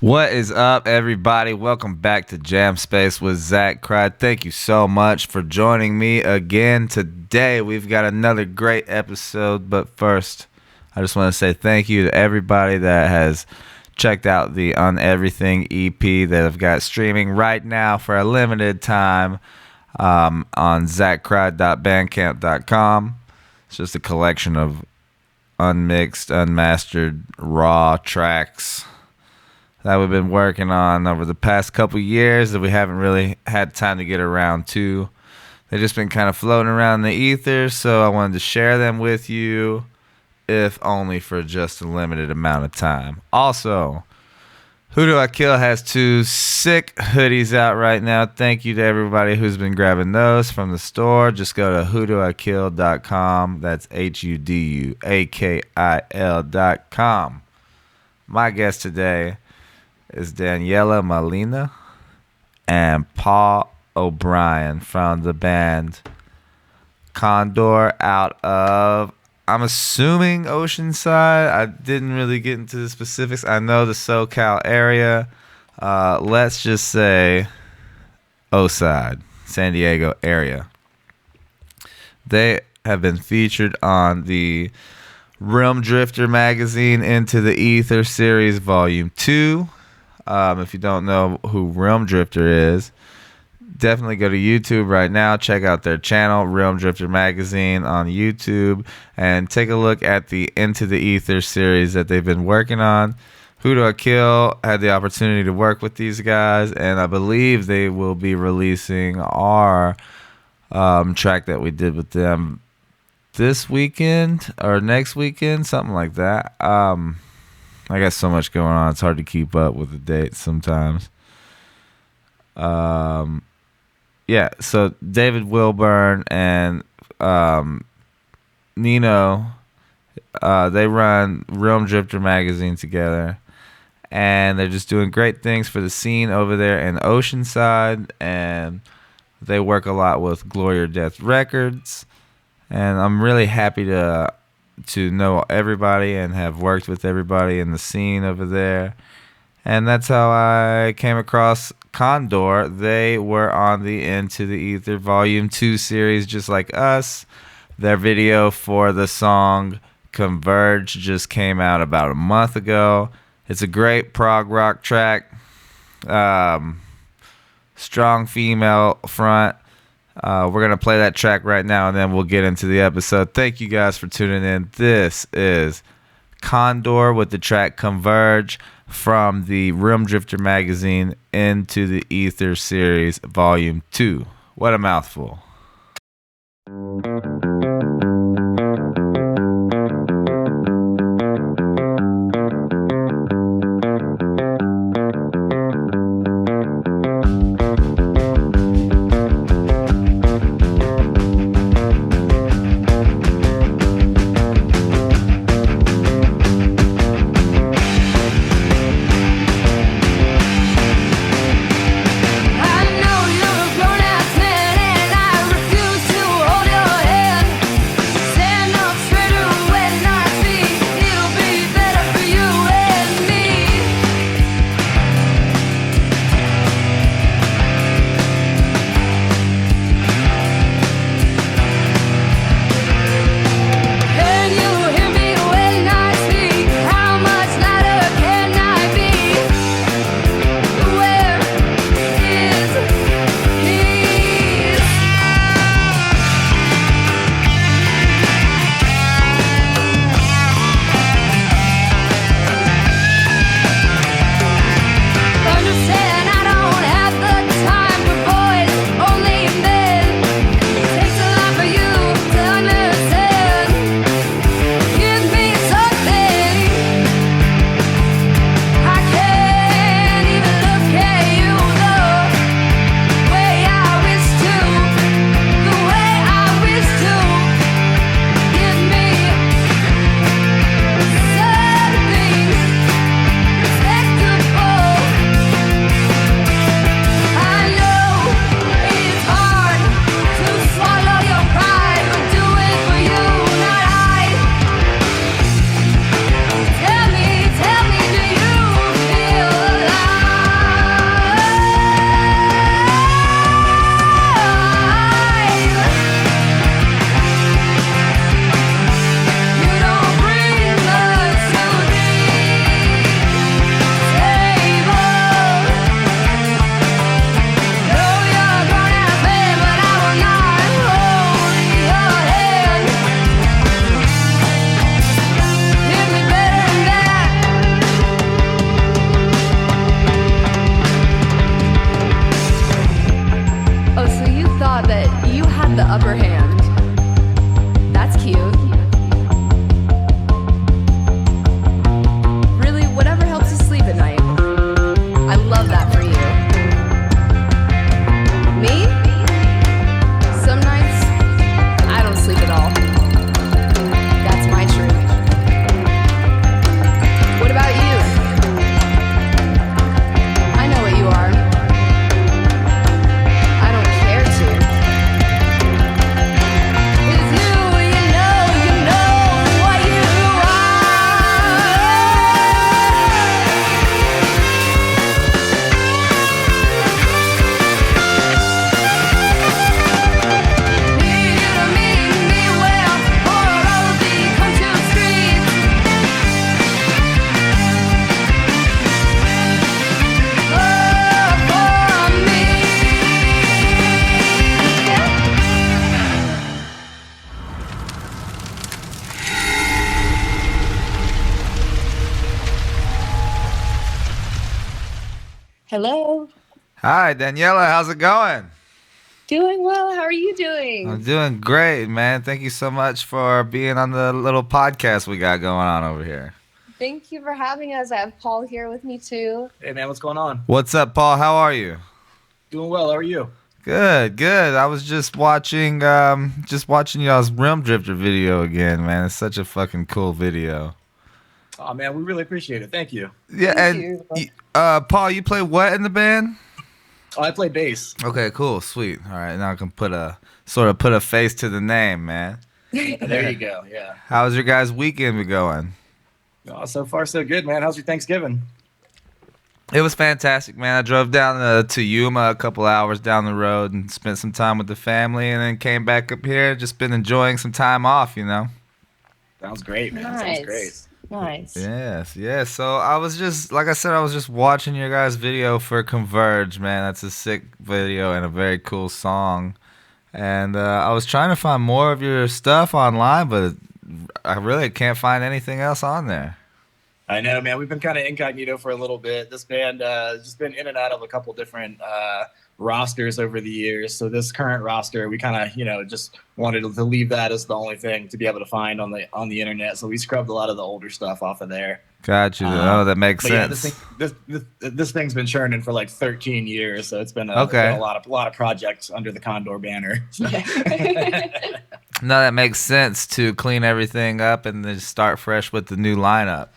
What is up, everybody? Welcome back to Jam Space with Zach Cried. Thank you so much for joining me again today. We've got another great episode, but first, I just want to say thank you to everybody that has checked out the On Everything EP that I've got streaming right now for a limited time on zachcried.bandcamp.com. It's just a collection of unmixed, unmastered, raw tracks that we've been working on over the past couple years that we haven't really had time to get around to. They've just been kind of floating around the ether, so I wanted to share them with you, if only for just a limited amount of time. Also, Who Do I Kill has 2 sick hoodies out right now. Thank you to everybody who's been grabbing those from the store. Just go to whodoikill.com. That's HUDUAKIL.com. My guest today is Daniela, Mellina, and Paul O'Brien from the band Condor out of, I'm assuming, Oceanside. I didn't really get into the specifics. I know the SoCal area. Let's just say O-Side, San Diego area. They have been featured on the Realm Drifter magazine Into the Ether series volume 2. If you don't know who Realm Drifter is, definitely go to YouTube right now. Check out their channel, Realm Drifter Magazine on YouTube, and take a look at the Into the Ether series that they've been working on. Who Do I Kill had the opportunity to work with these guys, and I believe they will be releasing our track that we did with them this weekend or next weekend, something like that. I got so much going on, it's hard to keep up with the dates sometimes. Yeah, so David Wilburn and Nino, they run Realm Drifter magazine together, and they're just doing great things for the scene over there in Oceanside, and they work a lot with Glory or Death Records, and I'm really happy to know everybody and have worked with everybody in the scene over there. And that's how I came across Condor. They were on the Into the Ether Volume 2 series just like us. Their video for the song Converge just came out about a month ago. It's a great prog rock track. Strong female front. We're going to play that track right now, and then we'll get into the episode. Thank you guys for tuning in. This is Condor with the track Converge from the Realm Drifter magazine Into the Ether series volume 2. What a mouthful. I know you're a grown-ass man, and I refuse to hold your hand. upper hand. That's cute. Really, whatever helps you sleep at night. I love that for you. Me? Some nights, I don't sleep at all. That's my truth. What about you? I know what you are. I don't care to. It's you, you know what you Need you to meet me well, or I'll come to the streets. For me. Hello. Hi, Daniela. How's it going? Doing well. How are you I'm doing? doing great, man. Thank you so much for being on the little podcast we got going on over here. Thank you for having us. I have Paul here with me too. Hey man, what's going on? What's up, Paul? How are you? Doing well. How are you? Good, good. I was just watching y'all's Realm Drifter video again, man. It's such a fucking cool video. Oh man, we really appreciate it. Thank you. Yeah, Thank and you. Paul, you play what in the band? Oh, I play bass. Okay, cool, sweet. All right, now I can put a face to the name, man. There you go. Yeah. How's your guys' weekend been going? Oh, so far so good, man. How's your Thanksgiving? It was fantastic, man. I drove down to Yuma a couple hours down the road and spent some time with the family, and then came back up here. Just been enjoying some time off, you know. Sounds great, man. Sounds great. Nice. Yes, yes. So I was just, like I said, I was just watching your guys' video for Converge, man. That's a sick video and a very cool song. And I was trying to find more of your stuff online, but I really can't find anything else on there. I know, man. We've been kind of incognito for a little bit. This band has just been in and out of a couple different rosters over the years. So this current roster, we kind of, just wanted to leave that as the only thing to be able to find on the internet. So we scrubbed a lot of the older stuff off of there. Got you. That makes but sense. Yeah, this thing's been churning for like 13 years, so it's been a lot of projects under the Condor banner. No, that makes sense to clean everything up and then start fresh with the new lineup.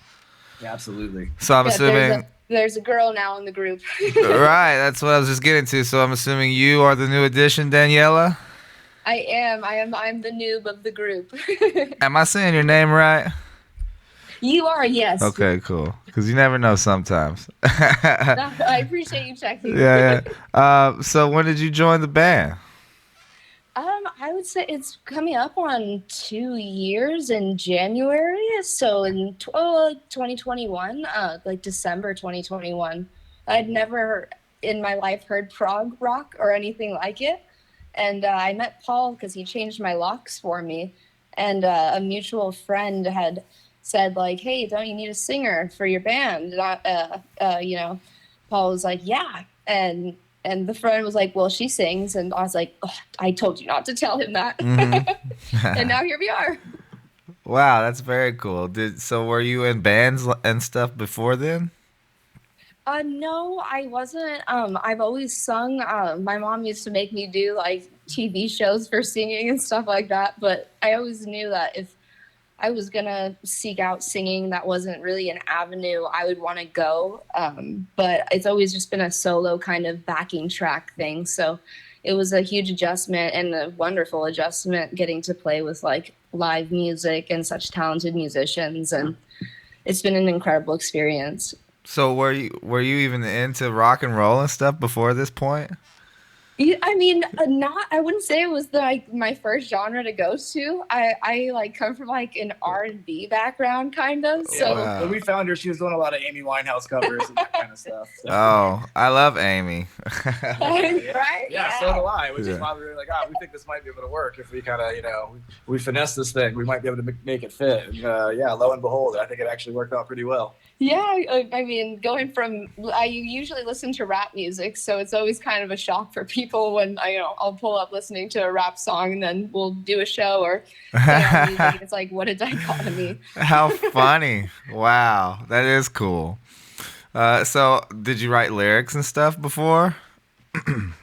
Yeah, absolutely. So I'm assuming. There's a girl now in the group. Right, that's what I was just getting to. So I'm assuming you are the new addition, Daniela? I am. I'm the noob of the group. Am I saying your name right? You are, yes. Okay, cool. Because you never know sometimes. I appreciate you checking. Yeah. So when did you join the band? I would say it's coming up on 2 years in January. So in 2021, like December 2021. I'd never in my life heard prog rock or anything like it. And I met Paul because he changed my locks for me. And a mutual friend had said, like, hey, don't you need a singer for your band? And Paul was like, yeah. And the friend was like, well, she sings. And I was like, oh, I told you not to tell him that. Mm-hmm. And now here we are. Wow, that's very cool. So were you in bands and stuff before then? No, I wasn't. I've always sung. My mom used to make me do like TV shows for singing and stuff like that. But I always knew that if I was going to seek out singing, that wasn't really an avenue I would want to go. But it's always just been a solo kind of backing track thing. So it was a huge adjustment and a wonderful adjustment getting to play with like live music and such talented musicians. And it's been an incredible experience. So were you even into rock and roll and stuff before this point? I mean, I wouldn't say it was my first genre to go to. I like come from like an R&B background kind of. So Wow. When we found her, she was doing a lot of Amy Winehouse covers and that kind of stuff. So. Oh, I love Amy. right? Yeah, so do I. Which is why we were like, we think this might be able to work if we kind of, we finesse this thing. We might be able to make it fit. And lo and behold, I think it actually worked out pretty well. Yeah, I mean, I usually listen to rap music, so it's always kind of a shock for people. people when I'll pull up listening to a rap song, and then we'll do a show or play our music. And it's like, what a dichotomy. How funny. Wow, that is cool. So did you write lyrics and stuff before?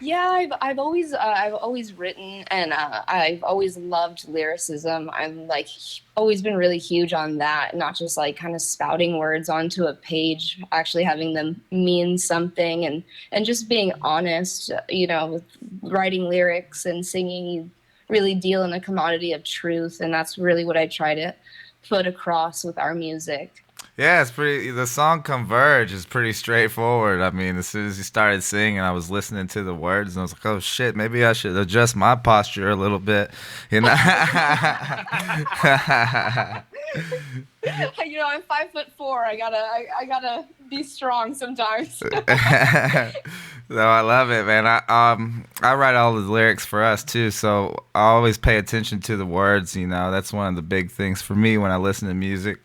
Yeah, I've always written, and I've always loved lyricism. I'm like always been really huge on that, not just like kind of spouting words onto a page, actually having them mean something, and just being honest. With writing lyrics and singing, you really deal in a commodity of truth, and that's really what I try to put across with our music. Yeah, it's pretty. The song "Converge" is pretty straightforward. I mean, as soon as you started singing, I was listening to the words, and I was like, "Oh shit, maybe I should adjust my posture a little bit." You know. I'm 5'4". I gotta be strong sometimes. No, I love it, man. I write all the lyrics for us too, so I always pay attention to the words. That's one of the big things for me when I listen to music.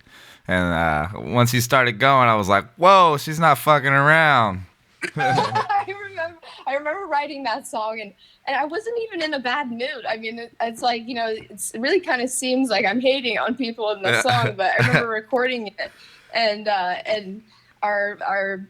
And once you started going, I was like, "Whoa, she's not fucking around." I remember writing that song, and I wasn't even in a bad mood. I mean, it's like it really kind of seems like I'm hating on people in the song, but I remember recording it, and our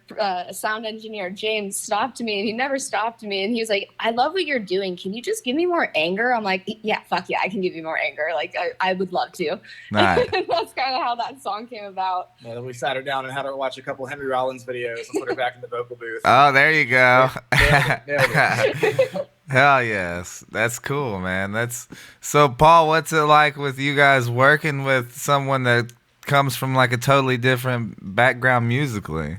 sound engineer James stopped me, and he never stopped me, and he was like, "I love what you're doing. Can you just give me more anger?" I'm like, "Yeah, fuck yeah, I can give you more anger. Like I would love to." Nice. And that's kind of how that song came about. Yeah, then we sat her down and had her watch a couple Henry Rollins videos and put her back in the vocal booth. Oh, there you go. Nailed it. Hell yes, that's cool, man. So, Paul. What's it like with you guys working with someone that comes from like a totally different background musically?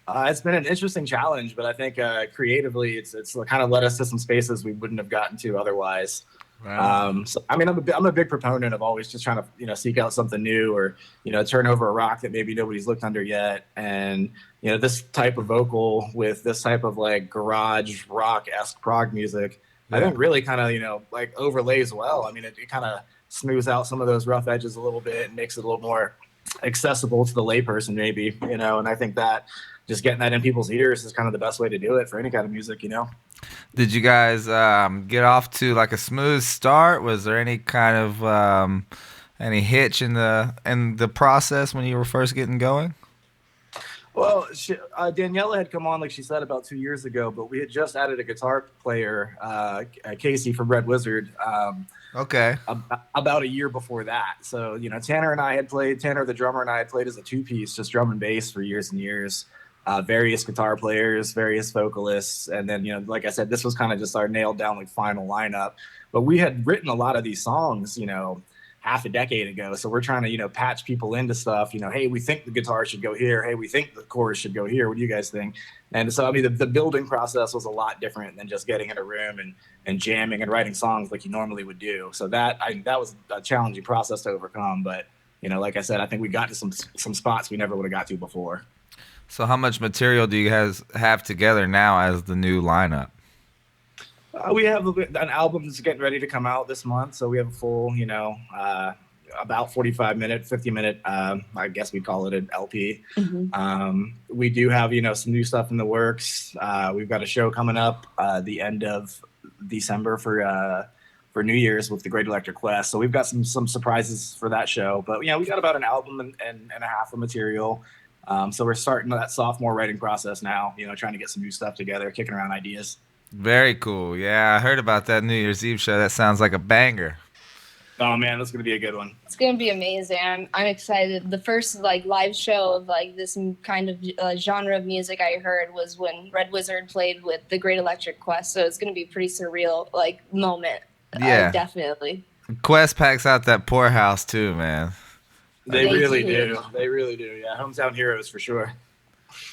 It's been an interesting challenge, but I think creatively, it's kind of led us to some spaces we wouldn't have gotten to otherwise. Wow. So I mean, I'm a big proponent of always just trying to seek out something new, or turn over a rock that maybe nobody's looked under yet. And this type of vocal with this type of like garage rock-esque prog music, yeah. I think really kind of like overlays well. I mean, it kind of smooths out some of those rough edges a little bit and makes it a little more accessible to the layperson, maybe. And I think that just getting that in people's ears is kind of the best way to do it for any kind of music. Did you guys get off to like a smooth start? Was there any kind of any hitch in the process when you were first getting going? Well, Daniela had come on, like she said, about 2 years ago, but we had just added a guitar player, Casey from Red Wizard. Okay. About a year before that. So, Tanner the drummer, and I had played as a two-piece, just drum and bass for years and years. Various guitar players, various vocalists. And then, like I said, this was kind of just our nailed down, like final lineup. But we had written a lot of these songs, half a decade ago. So we're trying to, patch people into stuff, hey, we think the guitar should go here. Hey, we think the chorus should go here. What do you guys think? And so, I mean, the building process was a lot different than just getting in a room and jamming and writing songs like you normally would do. So that was a challenging process to overcome. But, like I said, I think we got to some spots we never would have got to before. So how much material do you guys have together now as the new lineup? We have an album that's getting ready to come out this month. So we have a full, about 45-minute, 50-minute, I guess we'd call it an LP. Mm-hmm. We do have, some new stuff in the works. We've got a show coming up the end of December for New Year's with the Great Electric Quest. So we've got some surprises for that show. But, we got about an album and a half of material. So we're starting that sophomore writing process now, trying to get some new stuff together, kicking around ideas. Very cool. Yeah, I heard about that New Year's Eve show. That sounds like a banger. Oh man, that's gonna be a good one. It's gonna be amazing. I'm excited. The first live show of this kind of genre of music I heard was when Red Wizard played with the Great Electric Quest. So it's gonna be a pretty surreal moment. Yeah, definitely. Quest packs out that poorhouse too, man. They really do. They really do. Yeah, hometown heroes for sure.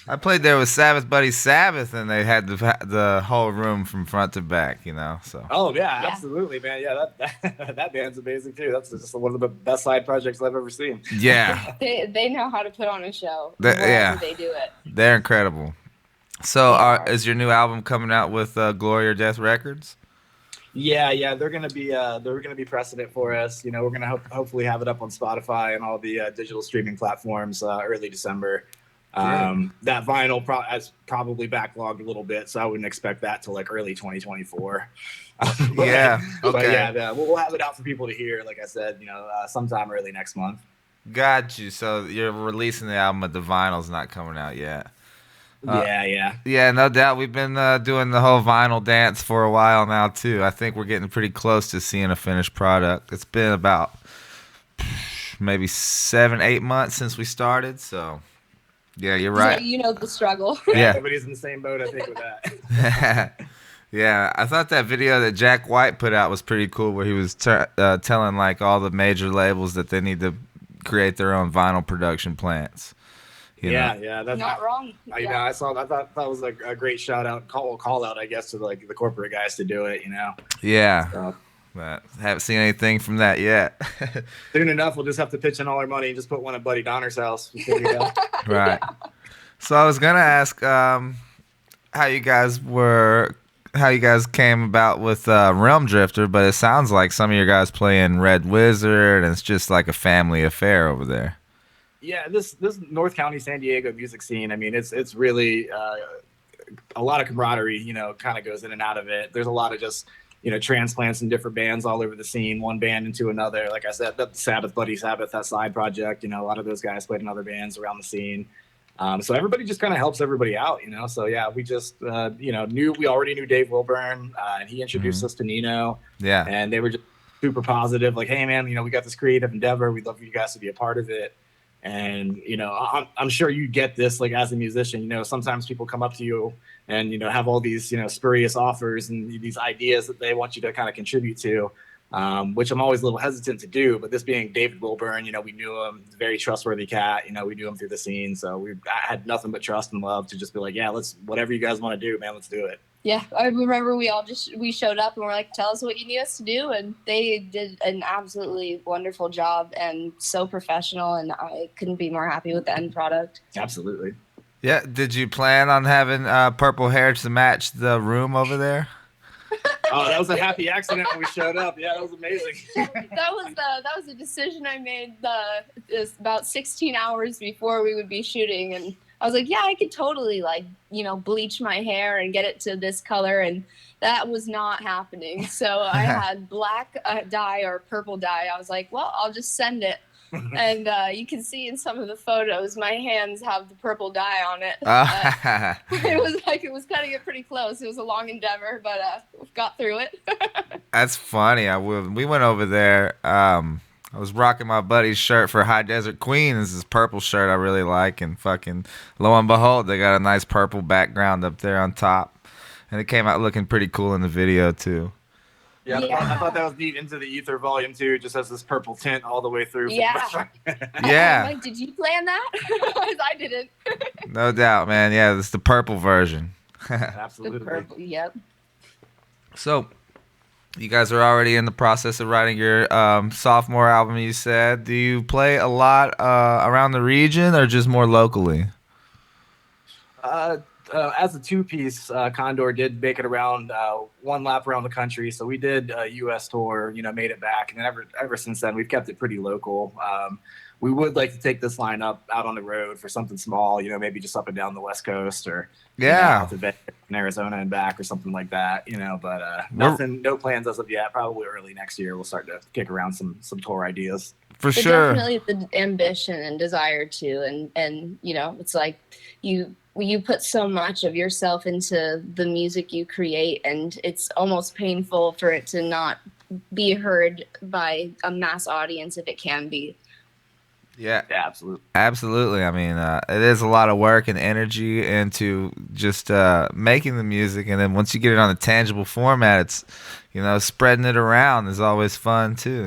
I played there with Sabbath Buddy Sabbath, and they had the whole room from front to back, So. Oh yeah, absolutely, man. Yeah, that band's amazing too. That's just one of the best side projects I've ever seen. Yeah. they know how to put on a show. Yeah, they do it. They're incredible. So, is your new album coming out with Glory or Death Records? Yeah, they're gonna be precedent for us. We're gonna hopefully have it up on Spotify and all the digital streaming platforms early December. That vinyl has probably backlogged a little bit, so I wouldn't expect that till like early 2024. Yeah. Okay. But yeah, we'll have it out for people to hear. Like I said, sometime early next month. Got you. So you're releasing the album, but the vinyl's not coming out yet. Yeah. Yeah, no doubt. We've been doing the whole vinyl dance for a while now too. I think we're getting pretty close to seeing a finished product. It's been about maybe 7-8 months since we started, so yeah, you're right. So you know the struggle. Yeah. Everybody's in the same boat, I think, with that. Yeah, I thought that video that Jack White put out was pretty cool, where he was telling like all the major labels that they need to create their own vinyl production plants. Yeah, that's not wrong. I thought that was a great shout out, call out, I guess, to like the corporate guys to do it. Yeah. So, but haven't seen anything from that yet. soon enough, we'll just have to pitch in all our money and just put one at Buddy Donner's house. Right. So I was gonna ask how you guys came about with Realm Drifter, but it sounds like some of your guys play in Red Wizard, and it's just like a family affair over there. Yeah, this North County, San Diego music scene. I mean, it's really a lot of camaraderie. Kind of goes in and out of it. There's a lot of just transplants and different bands all over the scene, one band into another. Like I said, the Sabbath Buddy Sabbath, that side project. A lot of those guys played in other bands around the scene. So everybody just kind of helps everybody out, So yeah, we just we already knew Dave Wilburn, and he introduced us to Nino. Yeah, and they were just super positive, like, hey man, we got this creative endeavor. We'd love for you guys to be a part of it. And I'm sure you get this, like, as a musician. Sometimes people come up to you and have all these spurious offers and these ideas that they want you to kind of contribute to, which I'm always a little hesitant to do. But this being David Wilburn, we knew him, very trustworthy cat. We knew him through the scene, so I had nothing but trust and love to just be like, yeah, let's, whatever you guys want to do, man, let's do it. Yeah, I remember we showed up and we're like, tell us what you need us to do, and they did an absolutely wonderful job and so professional, and I couldn't be more happy with the end product. Absolutely. Yeah, did you plan on having purple hair to match the room over there? Oh, that was a happy accident when we showed up. Yeah, that was amazing. that was a decision I made about 16 hours before we would be shooting, and I was like, yeah, I could totally bleach my hair and get it to this color, and that was not happening. So I had black dye or purple dye. I was like, well, I'll just send it. And you can see in some of the photos, my hands have the purple dye on it. It was cutting it pretty close. It was a long endeavor, but we got through it. That's funny. We went over there. I was rocking my buddy's shirt for High Desert Queen. This is purple shirt I really like, and fucking lo and behold, they got a nice purple background up there on top, and it came out looking pretty cool in the video too. Yeah, I thought that was neat. Into the Ether Volume 2 just has this purple tint all the way through. Yeah. Yeah. I'm like, did you plan that? I didn't. No doubt, man. Yeah, this is the purple version. Absolutely. The purple, yep. So, you guys are already in the process of writing your sophomore album, you said. Do you play a lot around the region or just more locally? As a two-piece, Condor did make it around one lap around the country. So we did a U.S. tour, made it back. And then ever since then, we've kept it pretty local. We would like to take this lineup out on the road for something small, maybe just up and down the West Coast or out to Arizona and back or something like that, but nothing, no plans as of yet. Probably early next year, we'll start to kick around some tour ideas. For sure. Definitely the ambition and desire to, and it's like you put so much of yourself into the music you create, and it's almost painful for it to not be heard by a mass audience if it can be. Yeah, absolutely. Absolutely. I mean, it is a lot of work and energy into just making the music, and then once you get it on a tangible format, it's spreading it around is always fun too.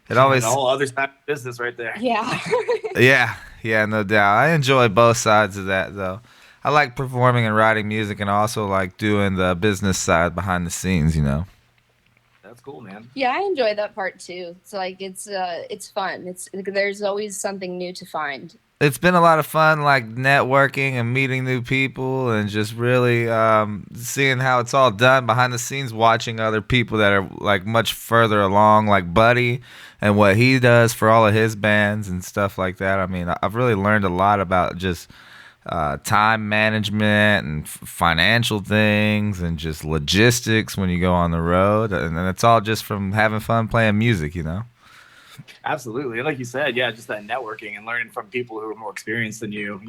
It always a whole other side of business right there. Yeah. Yeah, no doubt. I enjoy both sides of that though. I like performing and writing music, and also like doing the business side behind the scenes. That's cool, man. Yeah, I enjoy that part too. It's like it's fun. There's always something new to find. it's been a lot of fun, like networking and meeting new people, and just really seeing how it's all done behind the scenes. Watching other people that are like much further along, like Buddy, and what he does for all of his bands and stuff like that. I mean, I've really learned a lot about just time management and financial things and just logistics when you go on the road, and it's all just from having fun playing music, you know. Absolutely. And like you said, yeah, just that networking and learning from people who are more experienced than you,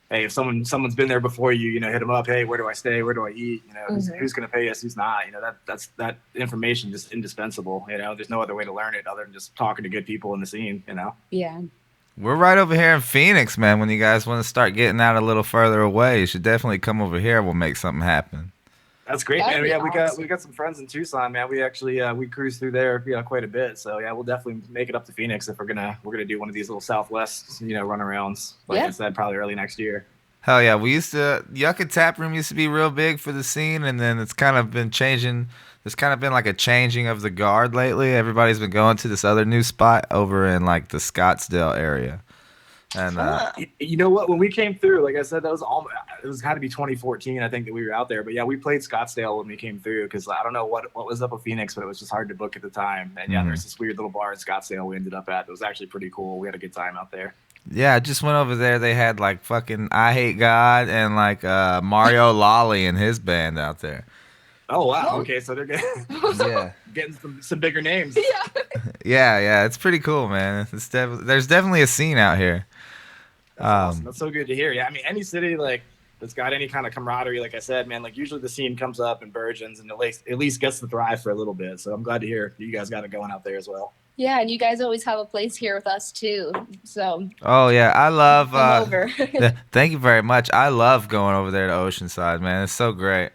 hey, if someone's been there before you, hit them up. Hey, where do I stay? Where do I eat? Who's going to pay us? Who's not? That information just indispensable. There's no other way to learn it other than just talking to good people in the scene. Yeah. We're right over here in Phoenix, man. When you guys want to start getting out a little further away, you should definitely come over here. We'll make something happen. That's great, man. That'd Yeah, be we awesome. got some friends in Tucson, man. We actually we cruise through there, quite a bit. So yeah, we'll definitely make it up to Phoenix if we're gonna do one of these little Southwest, runarounds. Like Yeah. I said, probably early next year. Hell yeah, we used to Yucca Tap Room used to be real big for the scene, and then it's kind of been changing. There's kind of been like a changing of the guard lately. Everybody's been going to this other new spot over in like the Scottsdale area, and Huh. You know what? When we came through, like I said, it was got to be 2014, I think, that we were out there. But yeah, we played Scottsdale when we came through because I don't know what was up with Phoenix, but it was just hard to book at the time. And yeah, there's this weird little bar in Scottsdale we ended up at. It was actually pretty cool. We had a good time out there. yeah, I just went over there. They had like fucking I Hate God and like Mario Lolly and his band out there. Oh wow. Oh. Okay, so they're Yeah. getting some bigger names. Yeah. Yeah, it's pretty cool, man. There's definitely a scene out here. That's awesome. That's so good to hear. Yeah, I mean, any city like that's got any kind of camaraderie, like I said, man, like usually the scene comes up and burgeons and at least gets to thrive for a little bit. So I'm glad to hear you guys got it going out there as well. Yeah, and you guys always have a place here with us too. So Oh yeah, I love. come over. Thank you very much. I love going over there to Oceanside, man. It's so great.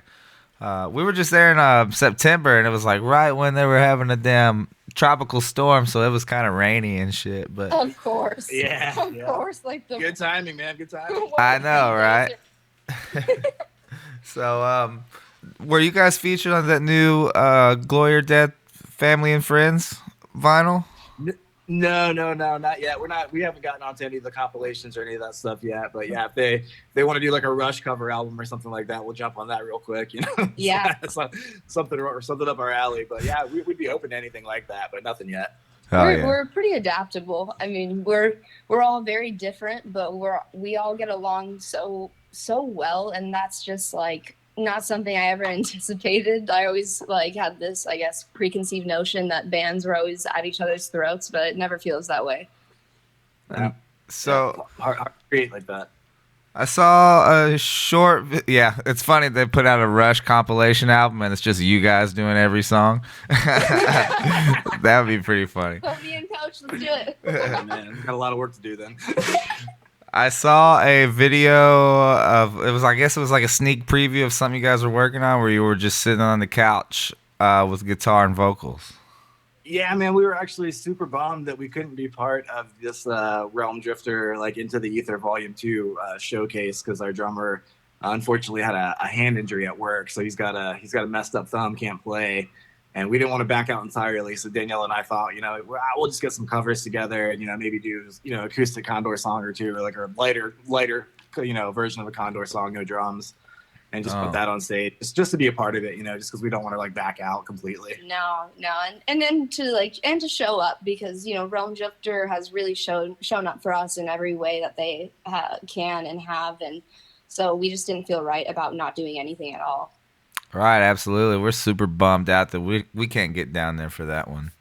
We were just there in September, and it was like right when they were having a damn tropical storm, so it was kind of rainy and shit. But Of course. Yeah, Of yeah. course. Like the Good timing, man. Good timing. I know, right? So, were you guys featured on that new Gloria Death Family and Friends vinyl? No, not yet. We haven't gotten onto any of the compilations or any of that stuff yet. But yeah, if they want to do like a Rush cover album or something like that, we'll jump on that real quick. Yeah. It's something up our alley. But yeah, we'd be open to anything like that, but nothing yet. Oh we're, yeah. we're pretty adaptable. I mean, we're all very different, but we all get along so well, and that's just like not something I ever anticipated. I always like had this, I guess, preconceived notion that bands were always at each other's throats, but it never feels that way. Yeah. So Hard to create like that. I saw a short. Yeah, it's funny they put out a Rush compilation album, and it's just you guys doing every song. That would be pretty funny. Put me in, coach. Let's do it. Yeah, man, got a lot of work to do then. I saw a video of it was I guess it was like a sneak preview of something you guys were working on where you were just sitting on the couch with guitar and vocals. Yeah, man, we were actually super bummed that we couldn't be part of this Realm Drifter like Into the Ether Volume 2 showcase because our drummer unfortunately had a hand injury at work, so he's got a messed up thumb, can't play. And we didn't want to back out entirely, so Daniela and I thought, we'll just get some covers together and maybe do acoustic Condor song or two, or like a lighter version of a Condor song, no drums, and just put that on stage, just to be a part of it, just because we don't want to like back out completely. No, and then to show up because Realm Drifter has really shown up for us in every way that they can and have, and so we just didn't feel right about not doing anything at all. Right, absolutely. We're super bummed out that we can't get down there for that one.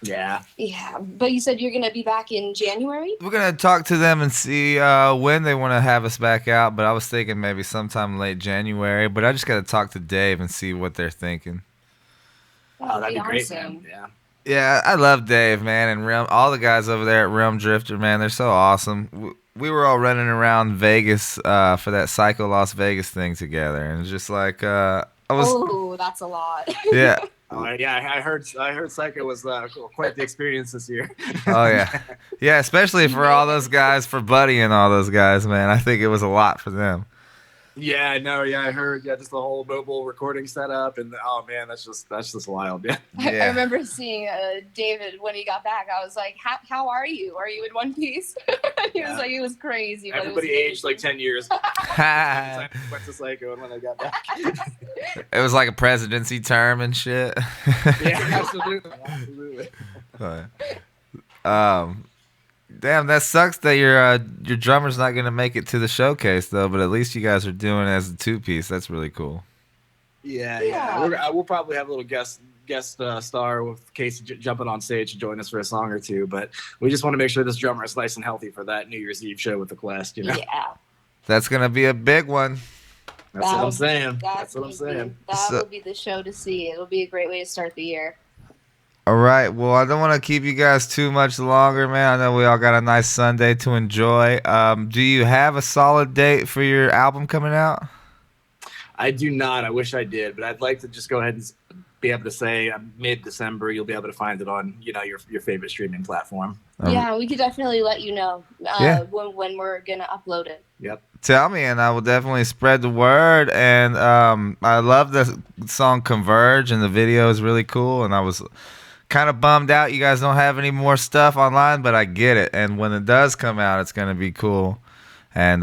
Yeah. Yeah, but you said you're gonna be back in January? We're gonna talk to them and see when they want to have us back out. But I was thinking maybe sometime late January. But I just gotta talk to Dave and see what they're thinking. That'd be great, awesome. man. Yeah. Yeah, I love Dave, man, and all the guys over there at Realm Drifter, man. They're so awesome. We were all running around Vegas for that Psycho Las Vegas thing together, and it's just like I was. Oh, that's a lot. Yeah. Yeah, I heard Psycho was quite the experience this year. Oh yeah, yeah. Especially for all those guys, for Buddy and all those guys, man. I think it was a lot for them. Yeah, I know. Yeah, I heard. Yeah, just the whole mobile recording setup, and oh man, that's just wild. Yeah, I remember seeing David when he got back. I was like, "How are you? Are you in one piece?" He was like, "It was crazy." Everybody aged like 10 years. Went to Psycho when I got back. It was like a presidency term and shit. Yeah, absolutely. Damn, that sucks that your drummer's not gonna make it to the showcase though. But at least you guys are doing it as a 2-piece. That's really cool. Yeah. We'll probably have a little guest star with Casey jumping on stage to join us for a song or two. But we just want to make sure this drummer is nice and healthy for that New Year's Eve show with the Quest. You know? Yeah. That's gonna be a big one. That's what I'm saying. That's what I'm saying. That will be the show to see. It'll be a great way to start the year. All right. Well, I don't want to keep you guys too much longer, man. I know we all got a nice Sunday to enjoy. Do you have a solid date for your album coming out? I do not. I wish I did, but I'd like to just go ahead and be able to say mid-December. You'll be able to find it on your favorite streaming platform. Yeah, we could definitely let you know when we're gonna upload it. Yep. Tell me, and I will definitely spread the word. And I love the song "Converge," and the video is really cool. And I was kind of bummed out you guys don't have any more stuff online, but I get it. And when it does come out, it's gonna be cool. And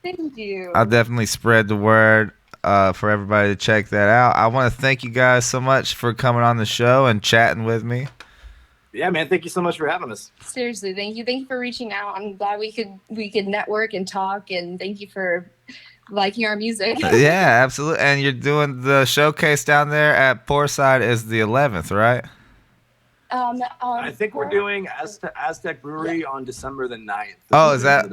Thank you. I'll definitely spread the word for everybody to check that out. I want to thank you guys so much for coming on the show and chatting with me. Yeah, man. Thank you so much for having us. Seriously, thank you. Thank you for reaching out. I'm glad we could network and talk, and thank you for liking our music. Yeah, absolutely. And you're doing the showcase down there at Poorside is the 11th, right? I think we're doing Aztec Brewery on December the 9th. Oh, is that?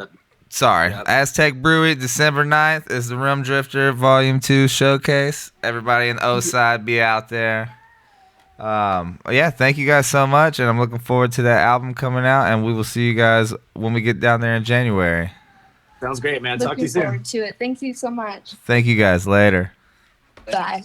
Sorry. Yep. Aztec Brewery, December 9th is the Rum Drifter Volume 2 showcase. Everybody in O-Side be out there. Yeah, thank you guys so much, and I'm looking forward to that album coming out, and we will see you guys when we get down there in January. Sounds great, man. Talk to you soon. Looking forward to it. Thank you so much. Thank you guys. Later. Bye.